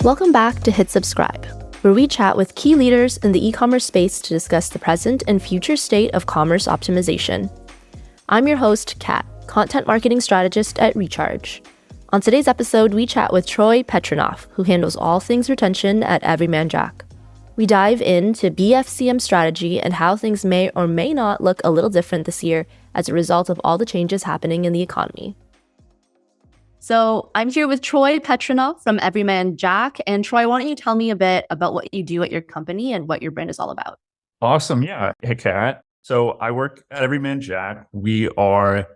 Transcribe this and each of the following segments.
Welcome back to Hit Subscribe, where we chat with key leaders in the e-commerce space to discuss the present and future state of commerce optimization. I'm your host, Kat, content marketing strategist at Recharge. On today's episode, we chat with Troy Petrinoff, who handles all things retention at Everyman Jack. We dive into BFCM strategy and how things may or may not look a little different this year as a result of all the changes happening in the economy. So I'm here with Troy Petrinoff from Everyman Jack. And Troy, why don't you tell me a bit about what you do at your company and what your brand is all about? Awesome. Yeah. Hey, Kat. So I work at Everyman Jack. We are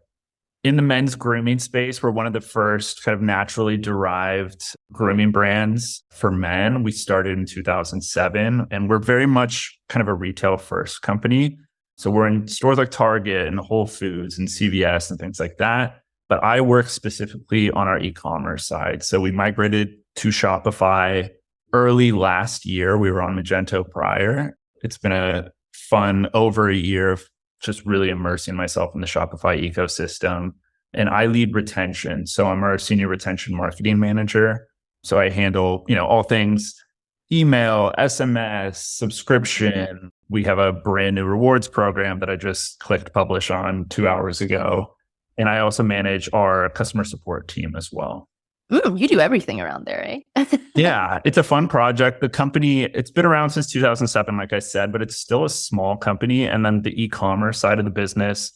in the men's grooming space. We're one of the first kind of naturally derived grooming brands for men. We started in 2007, and we're very much kind of a retail first company. So we're in stores like Target and Whole Foods and CVS and things like that. But I work specifically on our e-commerce side. So we migrated to Shopify early last year. We were on Magento prior. It's been a fun over a year of just really immersing myself in the Shopify ecosystem. And I lead retention. So I'm our senior retention marketing manager. So I handle, all things email, SMS, subscription. We have a brand new rewards program that I just clicked publish on 2 hours ago. And I also manage our customer support team as well. You do everything around there, eh? Yeah, it's a fun project. The company, it's been around since 2007, like I said, but it's still a small company. And then the e-commerce side of the business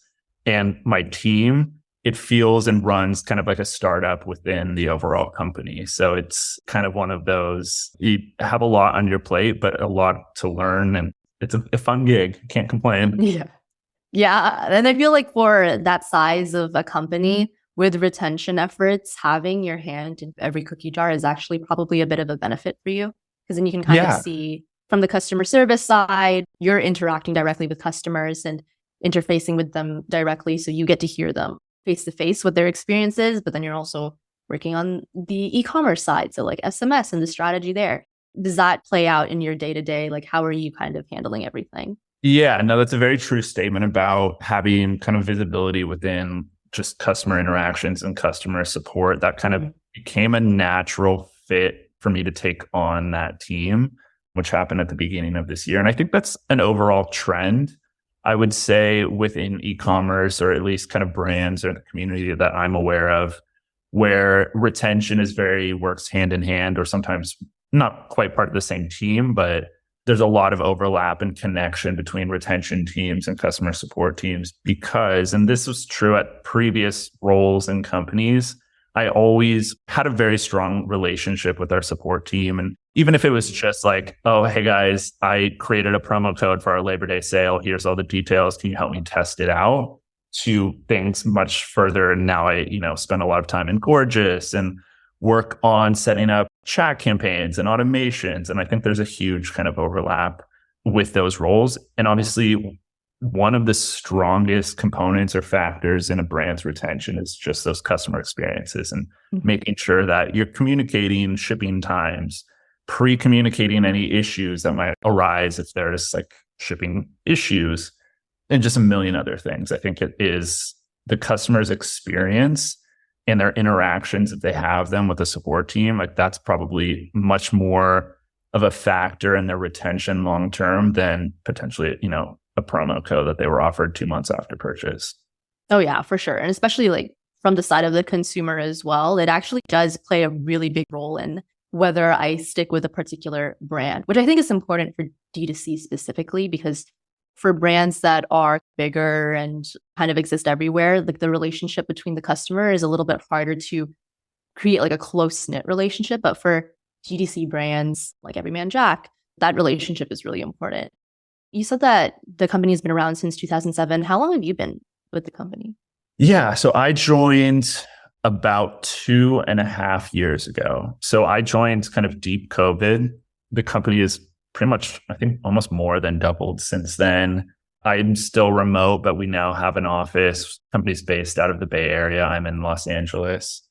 and my team, it feels and runs kind of like a startup within the overall company. So it's kind of one of those, you have a lot on your plate, but a lot to learn. And it's a fun gig. Can't complain. Yeah. And I feel like for that size of a company with retention efforts, having your hand in every cookie jar is actually probably a bit of a benefit for you. Because then you can kind of see from the customer service side, you're interacting directly with customers and interfacing with them directly. So you get to hear them face to face what their experience is, but then you're also working on the e-commerce side. So like SMS and the strategy there. Does that play out in your day-to-day? Like, how are you kind of handling everything? Yeah, no, that's a very true statement about having kind of visibility within just customer interactions and customer support. That kind of became a natural fit for me to take on that team, which happened at the beginning of this year. And I think that's an overall trend, I would say, within e-commerce, or at least kind of brands or the community that I'm aware of, where retention works hand in hand, or sometimes not quite part of the same team, but there's a lot of overlap and connection between retention teams and customer support teams because, and this was true at previous roles in companies, I always had a very strong relationship with our support team. And even if it was just like, oh, hey guys, I created a promo code for our Labor Day sale. Here's all the details. Can you help me test it out? To things much further. And now I, spend a lot of time in Gorgeous and work on setting up chat campaigns and automations. And I think there's a huge kind of overlap with those roles. And obviously, one of the strongest components or factors in a brand's retention is just those customer experiences and making sure that you're communicating shipping times, pre-communicating any issues that might arise if there's like shipping issues, and just a million other things. I think it is the customer's experience and their interactions, if they have them with the support team, like that's probably much more of a factor in their retention long-term than potentially, a promo code that they were offered 2 months after purchase. Oh yeah, for sure. And especially like from the side of the consumer as well, it actually does play a really big role in whether I stick with a particular brand, which I think is important for D2C specifically, because for brands that are bigger and kind of exist everywhere, like the relationship between the customer is a little bit harder to create like a close-knit relationship. But for GDC brands like Everyman Jack, that relationship is really important. You said that the company has been around since 2007. How long have you been with the company? Yeah, so I joined about 2.5 years ago. So I joined kind of deep COVID. The company is pretty much, I think, almost more than doubled since then. I'm still remote, but we now have an office. Company's based out of the Bay Area. I'm in Los Angeles.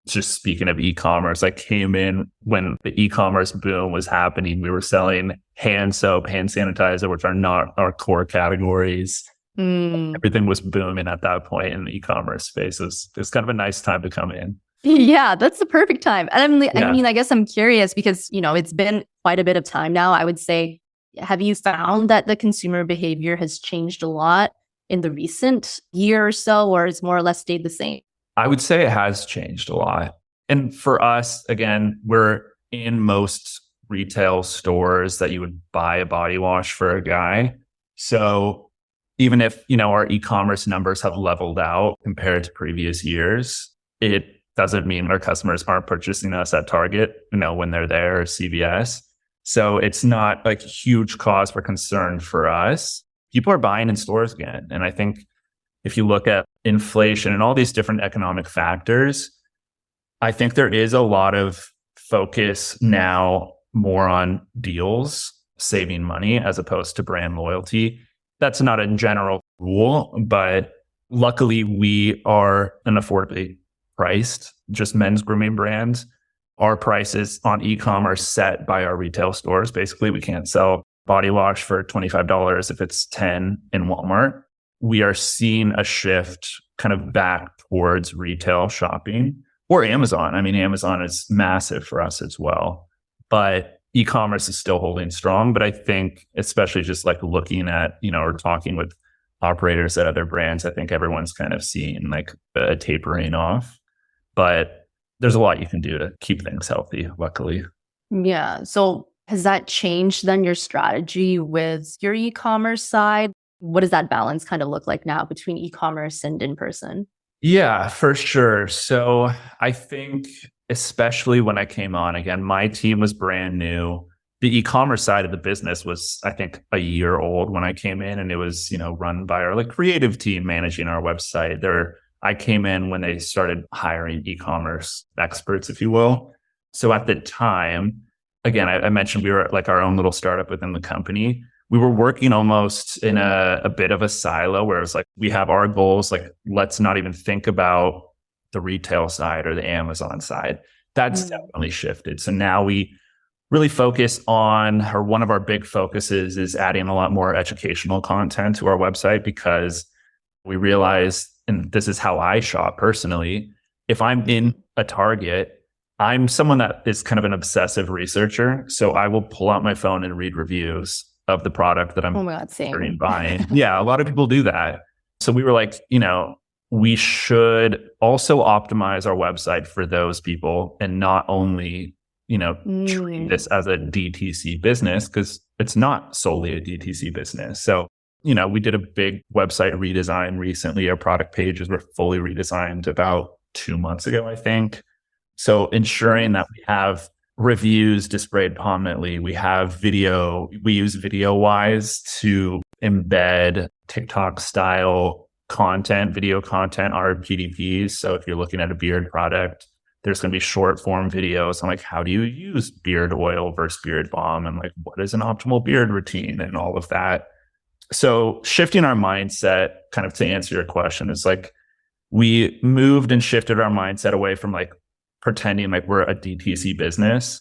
Just speaking of e-commerce, I came in when the e-commerce boom was happening. We were selling hand soap, hand sanitizer, which are not our core categories. Everything was booming at that point in the e-commerce space. It was kind of a nice time to come in. Yeah, that's the perfect time. And Yeah. I guess I'm curious because, it's been quite a bit of time now. I would say, have you found that the consumer behavior has changed a lot in the recent year or so, or it's more or less stayed the same? I would say it has changed a lot. And for us, again, we're in most retail stores that you would buy a body wash for a guy. So even if, our e-commerce numbers have leveled out compared to previous years, it doesn't mean our customers aren't purchasing us at Target, when they're there, or CVS. So it's not like a huge cause for concern for us. People are buying in stores again. And I think if you look at inflation and all these different economic factors, I think there is a lot of focus now more on deals, saving money as opposed to brand loyalty. That's not a general rule, but luckily we are an affordably priced, just men's grooming brand. Our prices on e-commerce set by our retail stores. Basically, we can't sell body wash for $25 if it's 10 in Walmart. We are seeing a shift kind of back towards retail shopping or Amazon. I mean, Amazon is massive for us as well, but e-commerce is still holding strong. But I think, especially just like looking at, or talking with operators at other brands, I think everyone's kind of seeing like a tapering off. But there's a lot you can do to keep things healthy, luckily. Yeah. So has that changed then your strategy with your e-commerce side? What does that balance kind of look like now between e-commerce and in person? Yeah, for sure. So I think, especially when I came on, again, my team was brand new. The e-commerce side of the business was, I think, a year old when I came in, and it was, run by our creative team managing our website. I came in when they started hiring e-commerce experts, if you will. So at the time, again, I mentioned we were like our own little startup within the company. We were working almost in a bit of a silo where it was like, we have our goals, like, let's not even think about the retail side or the Amazon side. That's definitely shifted. So now we really focus on, or one of our big focuses is adding a lot more educational content to our website, because we realize, and this is how I shop personally, if I'm in a Target, I'm someone that is kind of an obsessive researcher. So I will pull out my phone and read reviews of the product that I'm buying. Yeah, a lot of people do that. So we were like, we should also optimize our website for those people and not only, treat this as a DTC business, because it's not solely a DTC business. So we did a big website redesign recently. Our product pages were fully redesigned about 2 months ago, I think. So ensuring that we have reviews displayed prominently, we have video, we use VideoWise to embed TikTok style content, video content, our PDPs. So if you're looking at a beard product, there's going to be short form videos on like, how do you use beard oil versus beard balm? And like, what is an optimal beard routine and all of that. So shifting our mindset, kind of to answer your question, is like, we moved and shifted our mindset away from like pretending like we're a DTC business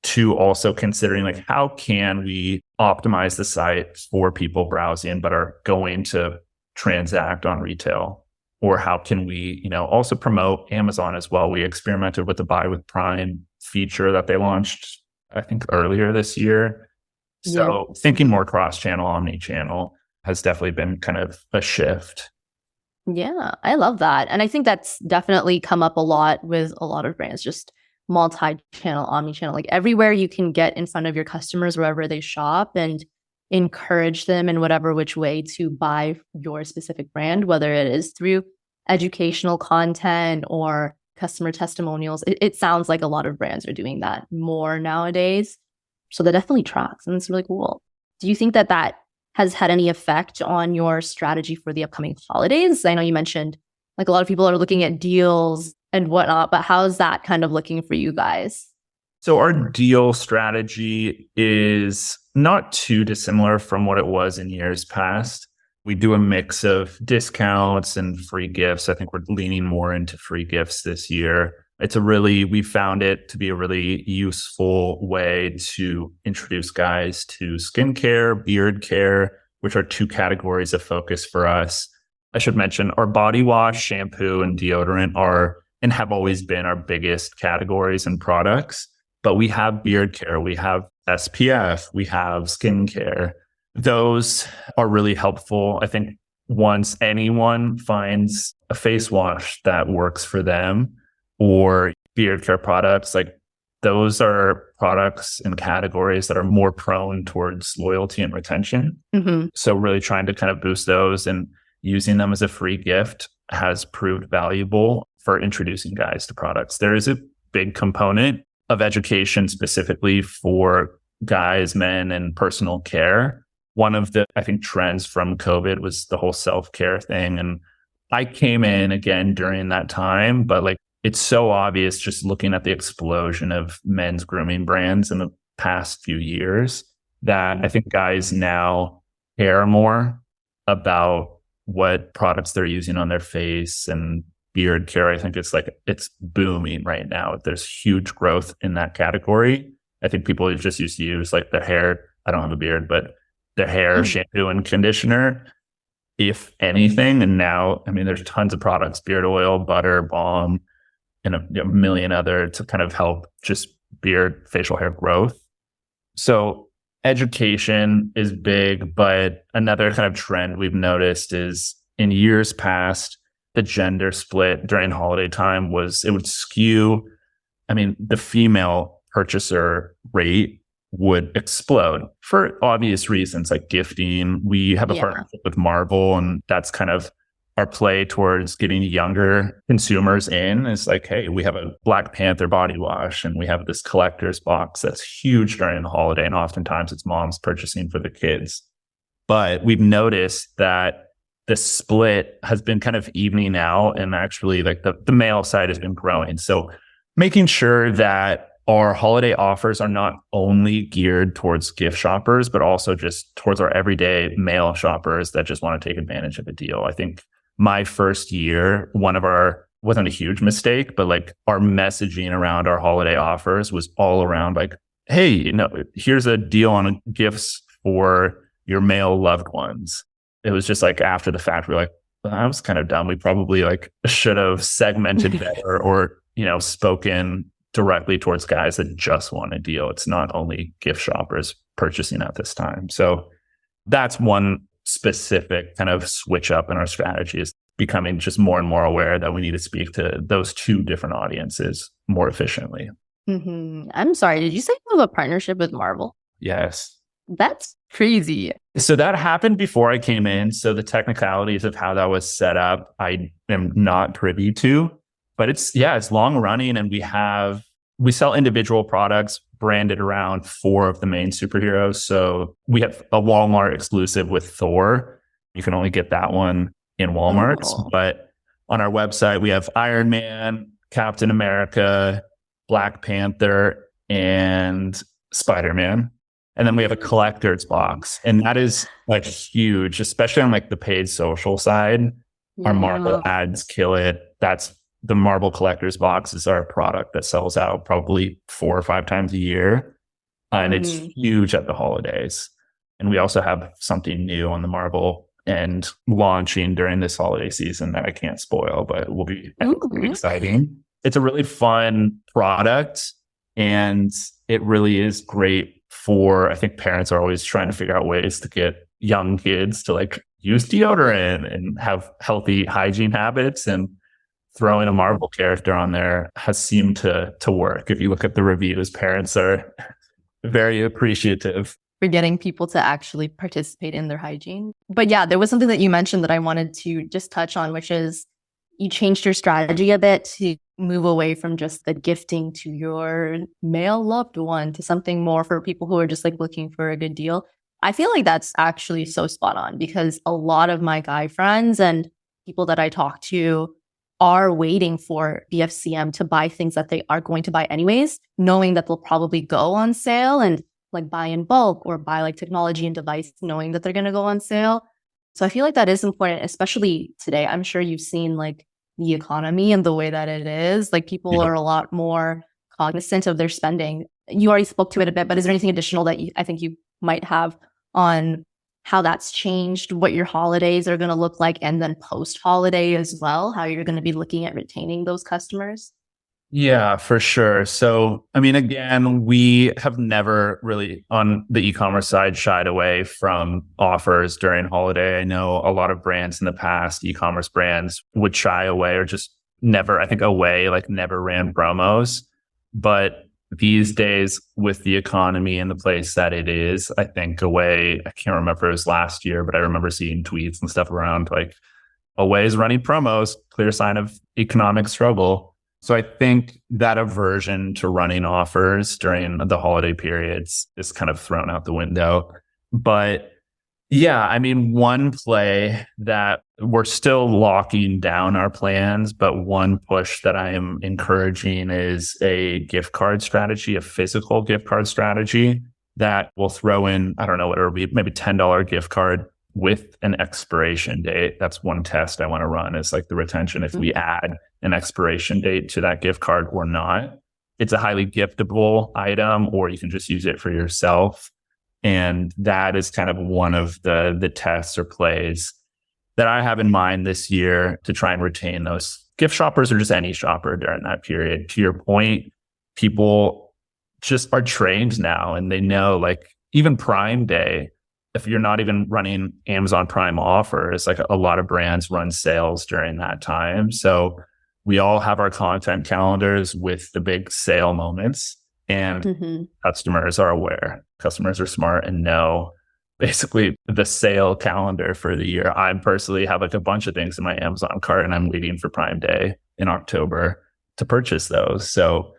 to also considering like, how can we optimize the site for people browsing but are going to transact on retail? Or how can we, also promote Amazon as well? We experimented with the Buy with Prime feature that they launched, I think, earlier this year. So thinking more cross-channel, omni-channel has definitely been kind of a shift. Yeah, I love that. And I think that's definitely come up a lot with a lot of brands, just multi-channel, omni-channel, like everywhere you can get in front of your customers wherever they shop and encourage them in whatever which way to buy your specific brand, whether it is through educational content or customer testimonials. It sounds like a lot of brands are doing that more nowadays. So that definitely tracks, and it's really cool. Do you think that that has had any effect on your strategy for the upcoming holidays? I know you mentioned like a lot of people are looking at deals and whatnot, but how's that kind of looking for you guys? So our deal strategy is not too dissimilar from what it was in years past. We do a mix of discounts and free gifts. I think we're leaning more into free gifts this year. We found it to be a really useful way to introduce guys to skincare, beard care, which are two categories of focus for us. I should mention our body wash, shampoo, and deodorant are and have always been our biggest categories and products. But we have beard care, we have SPF, we have skincare. Those are really helpful. I think once anyone finds a face wash that works for them or beard care products, like those are products and categories that are more prone towards loyalty and retention. So really trying to kind of boost those and using them as a free gift has proved valuable for introducing guys to products. There is a big component of education specifically for guys, men, and personal care. One of the, I think, trends from COVID was the whole self-care thing. And I came in again during that time, but like it's so obvious just looking at the explosion of men's grooming brands in the past few years that I think guys now care more about what products they're using on their face and beard care. I think it's booming right now. There's huge growth in that category. I think people just used to use like their hair. I don't have a beard, but their hair shampoo and conditioner, if anything. And now, I mean, there's tons of products, beard oil, butter, balm, and a million other to kind of help just beard, facial hair growth. So education is big, but another kind of trend we've noticed is in years past, the gender split during holiday time it would skew. I mean, the female purchaser rate would explode for obvious reasons like gifting. We have a partnership with Marvel, and that's kind of our play towards getting younger consumers in. Is like, hey, we have a Black Panther body wash and we have this collector's box that's huge during the holiday. And oftentimes it's moms purchasing for the kids. But we've noticed that the split has been kind of evening out, and actually like the male side has been growing. So making sure that our holiday offers are not only geared towards gift shoppers, but also just towards our everyday male shoppers that just want to take advantage of a deal. I think my first year, wasn't a huge mistake, but like our messaging around our holiday offers was all around like, hey, here's a deal on gifts for your male loved ones. It was just like after the fact, we're like, well, that was kind of dumb. We probably like should have segmented better or, spoken directly towards guys that just want a deal. It's not only gift shoppers purchasing at this time. So that's one specific kind of switch up in our strategy, is becoming just more and more aware that we need to speak to those two different audiences more efficiently. I'm sorry, did you say you have a partnership with Marvel? Yes. That's crazy. So that happened before I came in. So the technicalities of how that was set up, I am not privy to, but it's long running, and we sell individual products branded around 4 of the main superheroes. So we have a Walmart exclusive with Thor. You can only get that one in Walmart, but on our website, we have Iron Man, Captain America, Black Panther, and Spider-Man. And then we have a collector's box, and that is like huge, especially on like the paid social side. Our Marvel ads kill it. That's the Marvel collector's box is our product that sells out probably 4 or 5 times a year. And it's huge at the holidays. And we also have something new on the Marvel end launching during this holiday season that I can't spoil, but it will be exciting. It's a really fun product, and it really is great for, I think parents are always trying to figure out ways to get young kids to like use deodorant and have healthy hygiene habits, and throwing a Marvel character on there has seemed to work. If you look at the reviews, parents are very appreciative. For getting people to actually participate in their hygiene. But yeah, there was something that you mentioned that I wanted to just touch on, which is you changed your strategy a bit to move away from just the gifting to your male loved one to something more for people who are just like looking for a good deal. I feel like that's actually so spot on, because a lot of my guy friends and people that I talk to are waiting for BFCM to buy things that they are going to buy anyways, knowing that they'll probably go on sale, and like buy in bulk or buy like technology and device, knowing that they're going to go on sale. So I feel like that is important, especially today. I'm sure you've seen like the economy and the way that it is. Like people are a lot more cognizant of their spending. You already spoke to it a bit, but is there anything additional that I think you might have on how that's changed, what your holidays are going to look like, and then post-holiday as well, how you're going to be looking at retaining those customers? Yeah, for sure. So, I mean, again, we have never really on the e-commerce side shied away from offers during holiday. I know a lot of brands in the past, e-commerce brands would shy away or just never, I think away, like never ran promos. But these days with the economy and the place that it is, I think away, I can't remember if it was last year, but I remember seeing tweets and stuff around like away is running promos, clear sign of economic struggle. So I think that aversion to running offers during the holiday periods is kind of thrown out the window. But yeah, I mean, one play that we're still locking down our plans, but one push that I am encouraging is a gift card strategy, a physical gift card strategy that will throw in, I don't know what it'll be, maybe $10 gift card with an expiration date. That's one test I want to run is like the retention. If we add an expiration date to that gift card or not, it's a highly giftable item, or you can just use it for yourself. And that is kind of one of the tests or plays that I have in mind this year to try and retain those gift shoppers or just any shopper during that period. To your point, people just are trained now and they know, like, even Prime Day, if you're not even running Amazon Prime offers, like a lot of brands run sales during that time. So we all have our content calendars with the big sale moments, and customers are aware. Customers are smart and know basically the sale calendar for the year. I personally have like a bunch of things in my Amazon cart and I'm waiting for Prime Day in October to purchase those. So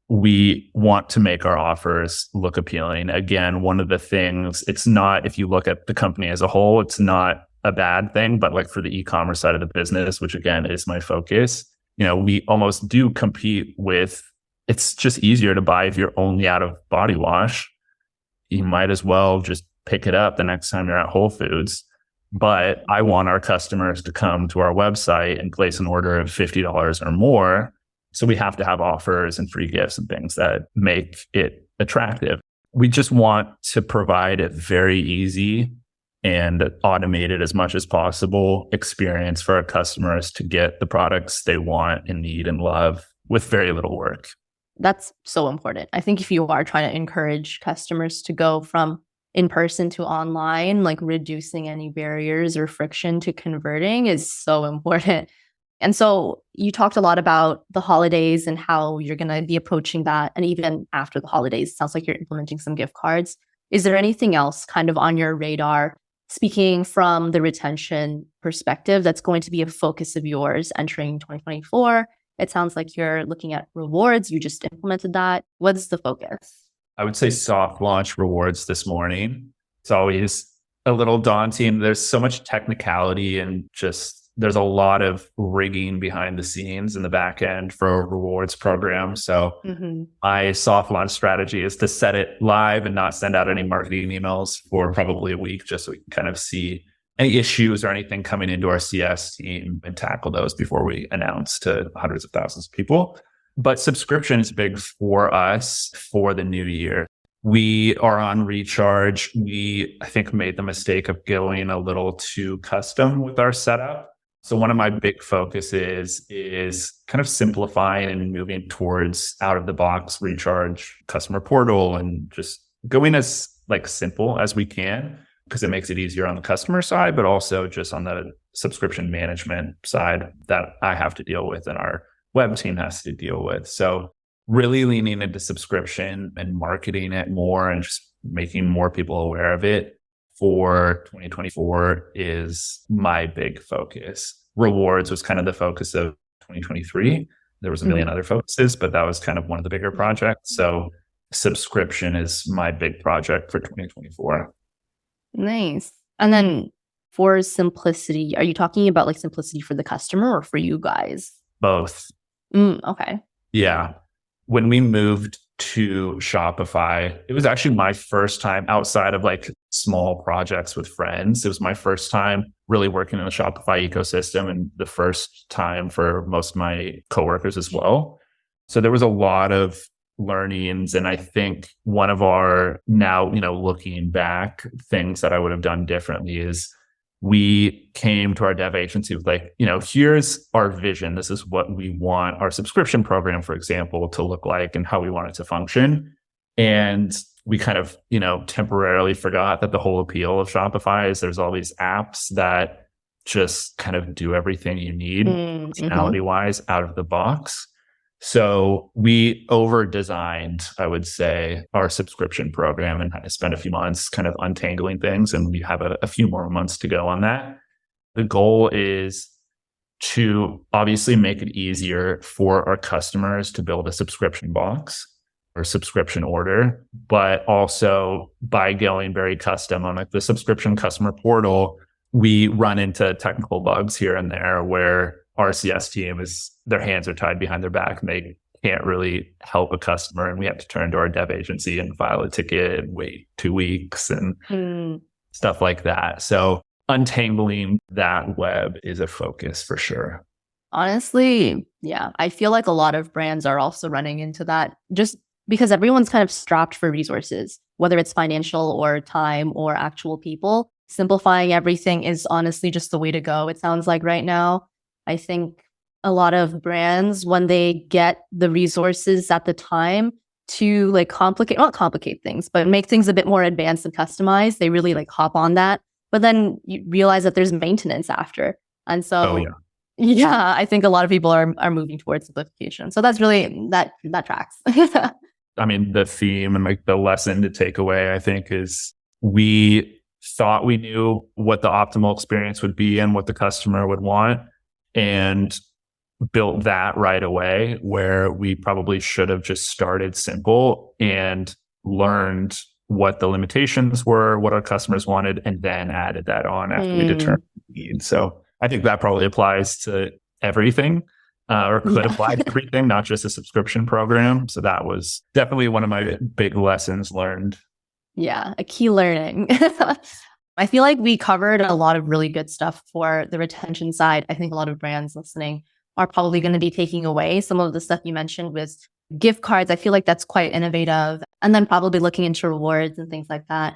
we want to make our offers look appealing. Again, one of the things, it's not, if you look at the company as a whole, it's not a bad thing, but like for the e-commerce side of the business, which again is my focus, we almost do compete with, it's just easier to buy if you're only out of body wash. You might as well just pick it up the next time you're at Whole Foods. But I want our customers to come to our website and place an order of $50 or more. So we have to have offers and free gifts and things that make it attractive. We just want to provide a very easy and automated as much as possible experience for our customers to get the products they want and need and love with very little work. That's so important. I think if you are trying to encourage customers to go from in person to online, like reducing any barriers or friction to converting is so important. And so you talked a lot about the holidays and how you're going to be approaching that. And even after the holidays, it sounds like you're implementing some gift cards. Is there anything else kind of on your radar, speaking from the retention perspective, that's going to be a focus of yours entering 2024? It sounds like you're looking at rewards. You just implemented that. What's the focus? I would say soft launch rewards this morning. It's always a little daunting. There's so much technicality and just there's a lot of rigging behind the scenes in the back end for a rewards program. So my soft launch strategy is to set it live and not send out any marketing emails for probably a week, just so we can kind of see any issues or anything coming into our CS team and tackle those before we announce to hundreds of thousands of people. But subscription is big for us for the new year. We are on recharge. We, I think, made the mistake of going a little too custom with our setup. So one of my big focuses is kind of simplifying and moving towards out of the box recharge customer portal and just going as like simple as we can, because it makes it easier on the customer side, but also just on the subscription management side that I have to deal with and our web team has to deal with. So really leaning into subscription and marketing it more and just making more people aware of it for 2024 is my big focus. Rewards was kind of the focus of 2023. There was a million other focuses, but that was kind of one of the bigger projects. So subscription is my big project for 2024. Nice. And then for simplicity, are you talking about like simplicity for the customer or for you guys? Both. Okay. Yeah. When we moved to Shopify, it was actually my first time outside of like small projects with friends. It was my first time really working in the Shopify ecosystem and the first time for most of my coworkers as well. So there was a lot of learnings. And I think one of our now, looking back, things that I would have done differently is we came to our dev agency with like, here's our vision. This is what we want our subscription program, for example, to look like and how we want it to function. And we kind of, temporarily forgot that the whole appeal of Shopify is there's all these apps that just kind of do everything you need functionality wise out of the box. So we over-designed, I would say, our subscription program and had to spend a few months kind of untangling things. And we have a few more months to go on that. The goal is to obviously make it easier for our customers to build a subscription box or subscription order, but also by going very custom on like the subscription customer portal, we run into technical bugs here and there where our CS team their hands are tied behind their back and they can't really help a customer. And we have to turn to our dev agency and file a ticket and wait 2 weeks and stuff like that. So untangling that web is a focus for sure. Honestly, yeah, I feel like a lot of brands are also running into that just because everyone's kind of strapped for resources, whether it's financial or time or actual people. Simplifying everything is honestly just the way to go. It sounds like right now. I think a lot of brands, when they get the resources at the time to like not complicate things, but make things a bit more advanced and customized, they really like hop on that. But then you realize that there's maintenance after. And so, yeah, I think a lot of people are moving towards simplification. So that's really, that tracks. I mean, the theme and like the lesson to take away, I think, is we thought we knew what the optimal experience would be and what the customer would want, and built that right away, where we probably should have just started simple and learned what the limitations were, what our customers wanted, and then added that on after we determined the need. So I think that probably applies to everything, or could apply to everything, not just a subscription program. So that was definitely one of my big lessons learned. Yeah, a key learning. I feel like we covered a lot of really good stuff for the retention side. I think a lot of brands listening are probably going to be taking away some of the stuff you mentioned with gift cards. I feel like that's quite innovative. And then probably looking into rewards and things like that.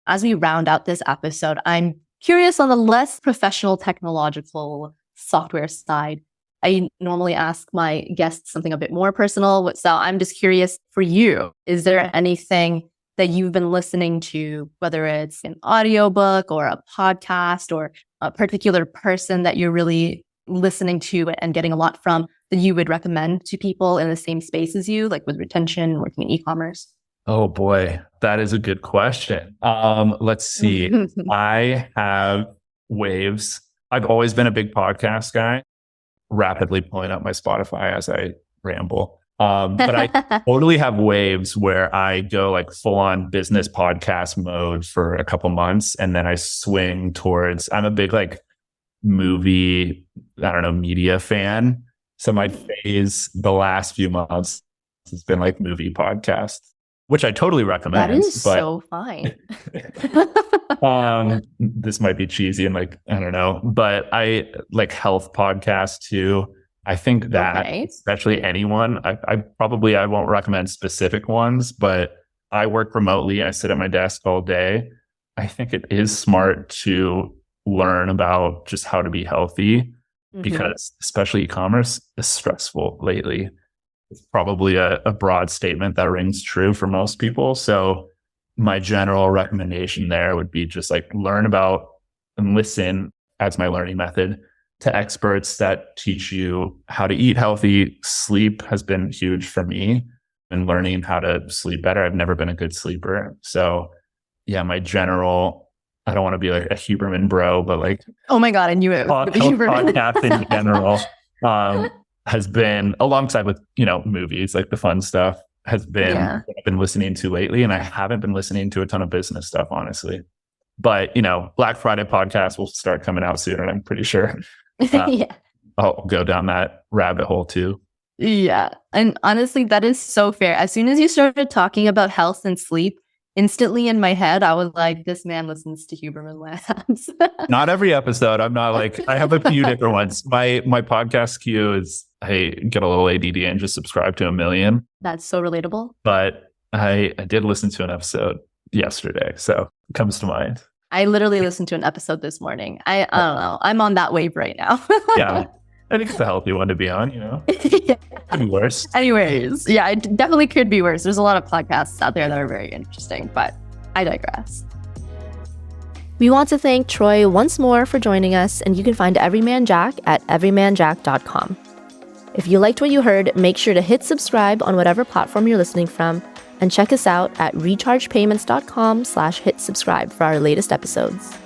As we round out this episode, I'm curious on the less professional technological software side. I normally ask my guests something a bit more personal. So I'm just curious for you, is there anything that you've been listening to, whether it's an audiobook or a podcast or a particular person that you're really listening to and getting a lot from, that you would recommend to people in the same space as you, like with retention, working in e-commerce? Oh boy, that is a good question. Let's see. I have Waves. I've always been a big podcast guy, rapidly pulling up my Spotify as I ramble. But I totally have Waves where I go like full on business podcast mode for a couple months. And then I swing towards, I'm a big like movie, media fan. So my phase the last few months has been like movie podcasts, which I totally recommend. That is so fine. This might be cheesy and like, but I like health podcasts too. I think that especially anyone, I won't recommend specific ones, but I work remotely. I sit at my desk all day. I think it is smart to learn about just how to be healthy because especially e-commerce is stressful lately. It's probably a broad statement that rings true for most people. So my general recommendation there would be just like learn about and listen as my learning method to experts that teach you how to eat healthy. Sleep has been huge for me and learning how to sleep better. I've never been a good sleeper. So yeah, my general, I don't want to be like a Huberman bro, but like, oh my God, I knew it. Podcast in general has been alongside with, movies, like the fun stuff has been what I've been listening to lately. And I haven't been listening to a ton of business stuff, honestly. But, Black Friday podcast will start coming out soon, and I'm pretty sure I'll go down that rabbit hole too. Yeah. And honestly, that is so fair. As soon as you started talking about health and sleep, instantly in my head, I was like, this man listens to Huberman Labs. Not every episode. I'm not like, I have a few different ones. My podcast queue is I get a little ADD and just subscribe to a million. That's so relatable. But I did listen to an episode yesterday, so it comes to mind. I literally listened to an episode this morning. I don't know. I'm on that wave right now. Yeah. I think it's a healthy one to be on, Yeah. Could be worse. Anyways, yeah, it definitely could be worse. There's a lot of podcasts out there that are very interesting, but I digress. We want to thank Troy once more for joining us, and you can find Everyman Jack at everymanjack.com. If you liked what you heard, make sure to hit subscribe on whatever platform you're listening from, and check us out at rechargepayments.com/hit subscribe for our latest episodes.